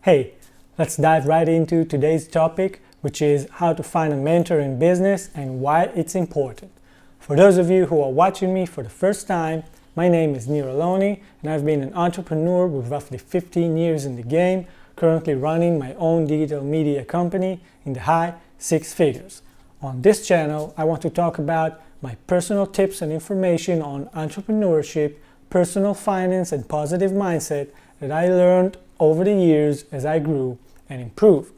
Hey, let's dive right into today's topic, which is how to find a mentor in business and why it's important. For those of you who are watching me for the first time, my name is Nir Aloni, and I've been an entrepreneur with roughly 15 years in the game, currently running my own digital media company in the high six figures. On this channel, I want to talk about my personal tips and information on entrepreneurship, personal finance, and positive mindset that I learned over the years as I grew and improved.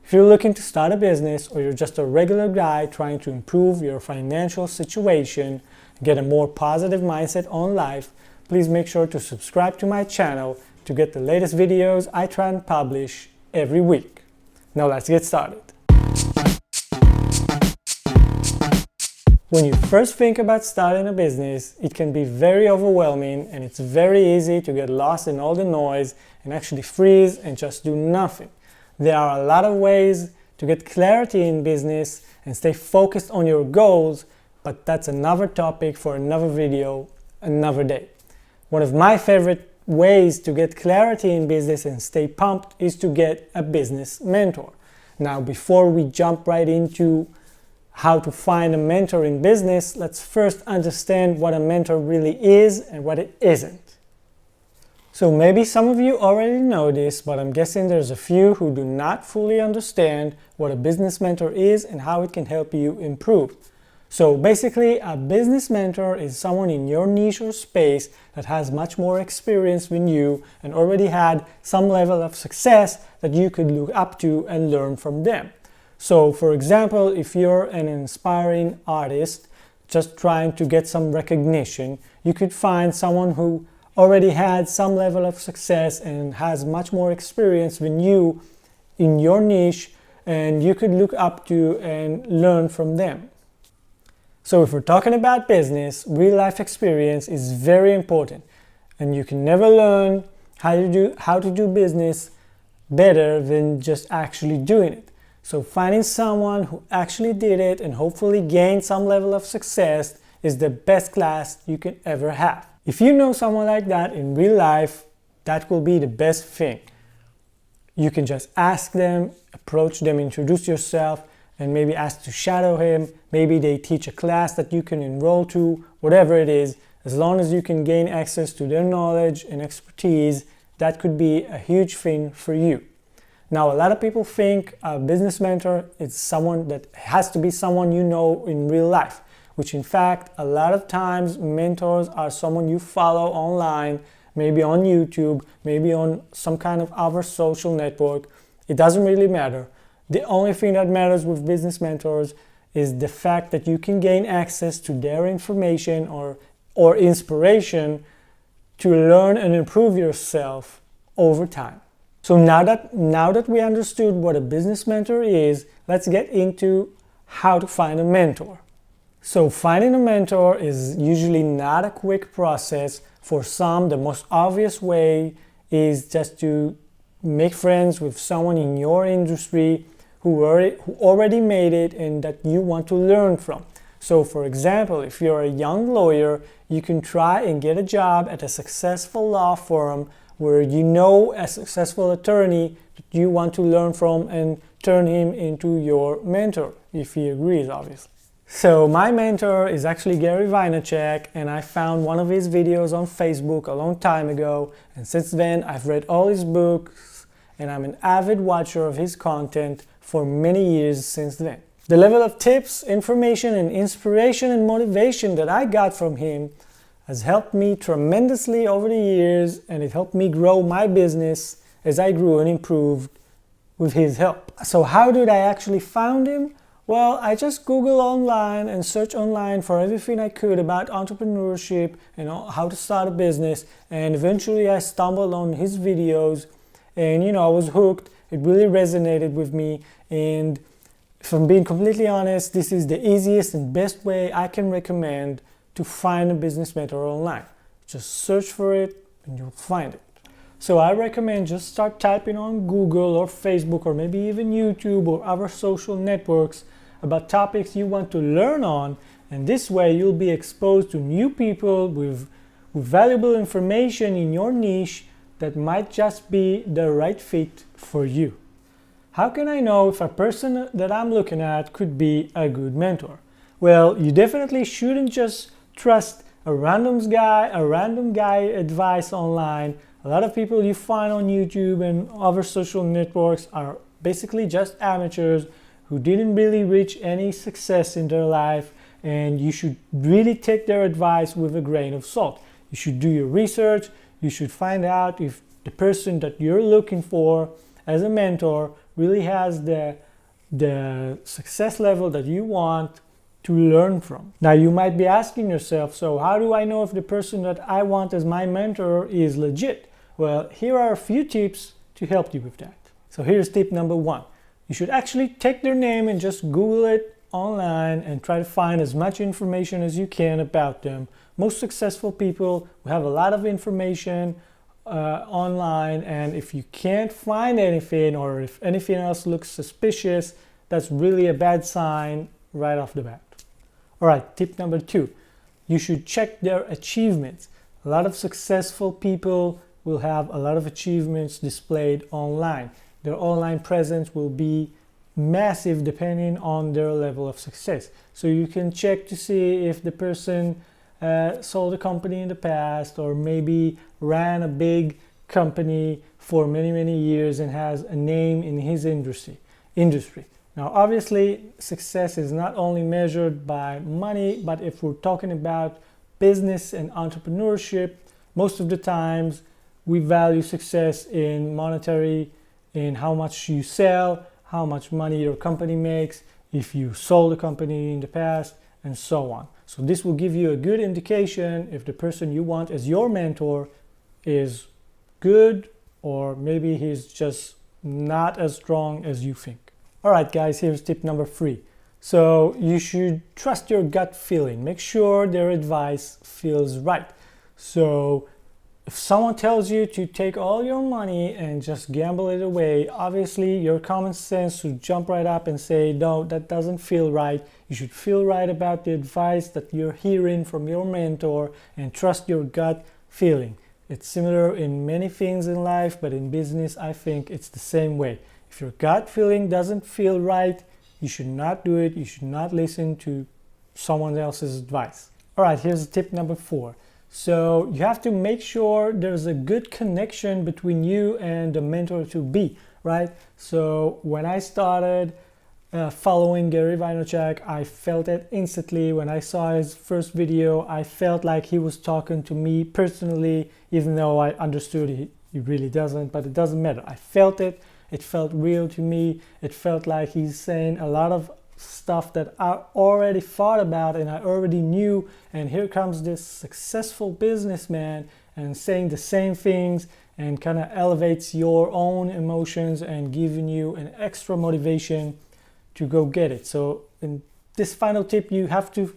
If you're looking to start a business or you're just a regular guy trying to improve your financial situation, get a more positive mindset on life, please make sure to subscribe to my channel to get the latest videos I try and publish every week. Now let's get started. When you first think about starting a business, it can be very overwhelming and it's very easy to get lost in all the noise and actually freeze and just do nothing. There are a lot of ways to get clarity in business and stay focused on your goals, but that's another topic for another video, another day. One of my favorite ways to get clarity in business and stay pumped is to get a business mentor. Now, before we jump right into how to find a mentor in business, let's first understand what a mentor really is and what it isn't. So maybe some of you already know this, but I'm guessing there's a few who do not fully understand what a business mentor is and how it can help you improve. So basically, a business mentor is someone in your niche or space that has much more experience than you and already had some level of success that you could look up to and learn from them. So for example, if you're an inspiring artist just trying to get some recognition, you could find someone who already had some level of success and has much more experience than you in your niche, and you could look up to and learn from them. So if we're talking about business, real life experience is very important, and you can never learn how to do business better than just actually doing it. So finding someone who actually did it and hopefully gained some level of success is the best class you can ever have. If you know someone like that in real life, that will be the best thing. You can just ask them, approach them, introduce yourself, and maybe ask to shadow him. Maybe they teach a class that you can enroll to, whatever it is. As long as you can gain access to their knowledge and expertise, that could be a huge thing for you. Now, a lot of people think a business mentor is someone that has to be someone you know in real life, which in fact, a lot of times mentors are someone you follow online, maybe on YouTube, maybe on some kind of other social network. It doesn't really matter. The only thing that matters with business mentors is the fact that you can gain access to their information or inspiration to learn and improve yourself over time. So now that we understood what a business mentor is, let's get into how to find a mentor. So finding a mentor is usually not a quick process. For some, the most obvious way is just to make friends with someone in your industry who already made it and that you want to learn from. So for example, if you're a young lawyer, you can try and get a job at a successful law firm where you know a successful attorney that you want to learn from and turn him into your mentor, if he agrees, obviously. So my mentor is actually Gary Vaynerchuk, and I found one of his videos on Facebook a long time ago, and since then I've read all his books and I'm an avid watcher of his content for many years since then. The level of tips, information, and inspiration and motivation that I got from him has helped me tremendously over the years, and it helped me grow my business as I grew and improved with his help. So how did I actually find him? Well, I just Googled online and searched online for everything I could about entrepreneurship and how to start a business, and eventually I stumbled on his videos and I was hooked. It really resonated with me, and if I'm being completely honest, this is the easiest and best way I can recommend to find a business mentor online. Just search for it and you'll find it. So I recommend just start typing on Google or Facebook or maybe even YouTube or other social networks about topics you want to learn on, and this way you'll be exposed to new people with valuable information in your niche that might just be the right fit for you. How can I know if a person that I'm looking at could be a good mentor? Well, you definitely shouldn't just trust a random guy advice online. A lot of people you find on YouTube and other social networks are basically just amateurs who didn't really reach any success in their life, and you should really take their advice with a grain of salt. You should do your research. You should find out if the person that you're looking for as a mentor really has the success level that you want to learn from. Now you might be asking yourself, so how do I know if the person that I want as my mentor is legit? Well, here are a few tips to help you with that. So here's tip number 1. You should actually take their name and just Google it online and try to find as much information as you can about them. Most successful people have a lot of information online, and if you can't find anything or if anything else looks suspicious, that's really a bad sign right off the bat. All right, tip number 2, you should check their achievements. A lot of successful people will have a lot of achievements displayed online. Their online presence will be massive depending on their level of success. So you can check to see if the person sold a company in the past, or maybe ran a big company for many years and has a name in his industry. Now, obviously, success is not only measured by money, but if we're talking about business and entrepreneurship, most of the times we value success in monetary, in how much you sell, how much money your company makes, if you sold a company in the past, and so on. So this will give you a good indication if the person you want as your mentor is good, or maybe he's just not as strong as you think. All right, guys, here's tip number 3. So you should trust your gut feeling. Make sure their advice feels right. So if someone tells you to take all your money and just gamble it away, obviously your common sense should jump right up and say, no, that doesn't feel right. You should feel right about the advice that you're hearing from your mentor and trust your gut feeling. It's similar in many things in life, but in business, I think it's the same way. If your gut feeling doesn't feel right, you should not do it. You should not listen to someone else's advice. All right, here's tip number 4. So you have to make sure there's a good connection between you and the mentor to be, right? So when I started following Gary Vaynerchuk, I felt it instantly. When I saw his first video, I felt like he was talking to me personally, even though I understood he really doesn't, but it doesn't matter. I felt it. It felt real to me. It felt like he's saying a lot of stuff that I already thought about and I already knew, and here comes this successful businessman and saying the same things and kind of elevates your own emotions and giving you an extra motivation to go get it. So in this final tip, you have to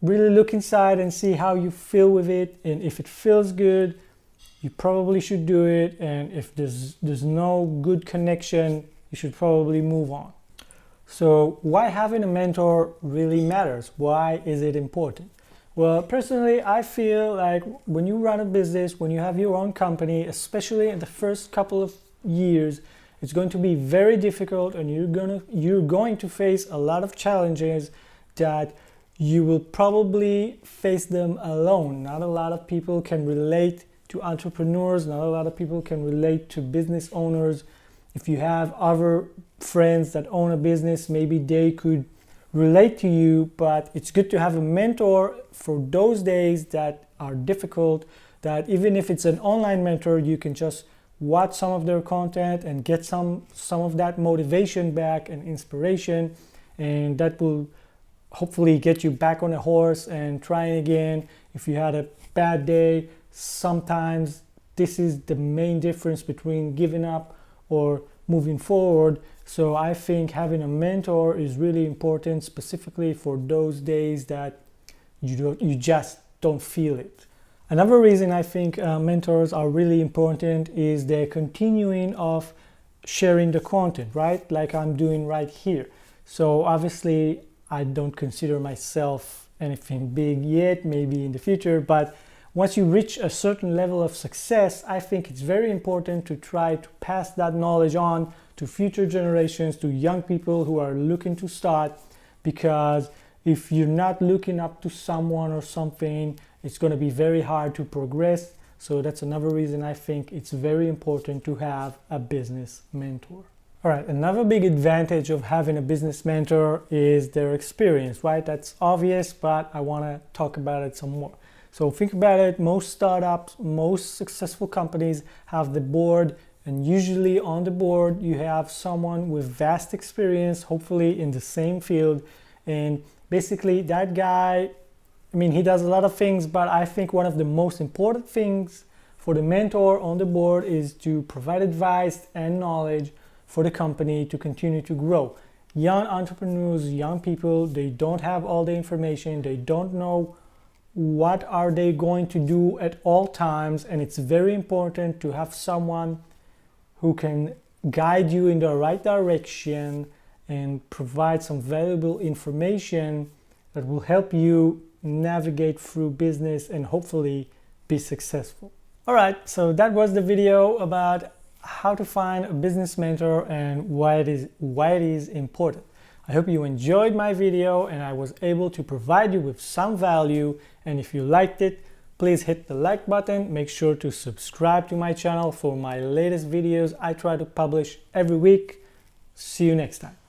really look inside and see how you feel with it, and if it feels good, you probably should do it, and if there's no good connection, you should probably move on. So why having a mentor really matters? Why is it important? Well, personally, I feel like when you run a business, when you have your own company, especially in the first couple of years, it's going to be very difficult, and you're going to face a lot of challenges that you will probably face them alone. Not a lot of people can relate to entrepreneurs, not a lot of people can relate to business owners. If you have other friends that own a business, maybe they could relate to you, but it's good to have a mentor for those days that are difficult, that even if it's an online mentor, you can just watch some of their content and get some of that motivation back and inspiration, and that will hopefully get you back on a horse and trying again. If you had a bad day, sometimes this is the main difference between giving up or moving forward. So I think having a mentor is really important, specifically for those days that you just don't feel it. Another reason I think mentors are really important is the continuing of sharing the content, right? Like I'm doing right here. So obviously I don't consider myself anything big yet, maybe in the future, but once you reach a certain level of success, I think it's very important to try to pass that knowledge on to future generations, to young people who are looking to start, because if you're not looking up to someone or something, it's going to be very hard to progress. So that's another reason I think it's very important to have a business mentor. All right, another big advantage of having a business mentor is their experience, right? That's obvious, but I want to talk about it some more. So think about it, most startups, most successful companies have the board, and usually on the board you have someone with vast experience, hopefully in the same field. And basically that guy, I mean, he does a lot of things, but I think one of the most important things for the mentor on the board is to provide advice and knowledge for the company to continue to grow. Young entrepreneurs, young people, they don't have all the information, they don't know what are they going to do at all times, and it's very important to have someone who can guide you in the right direction and provide some valuable information that will help you navigate through business and hopefully be successful. All right, so that was the video about how to find a business mentor and why it is important. I hope you enjoyed my video and I was able to provide you with some value. And if you liked it, please hit the like button. Make sure to subscribe to my channel for my latest videos I try to publish every week. See you next time.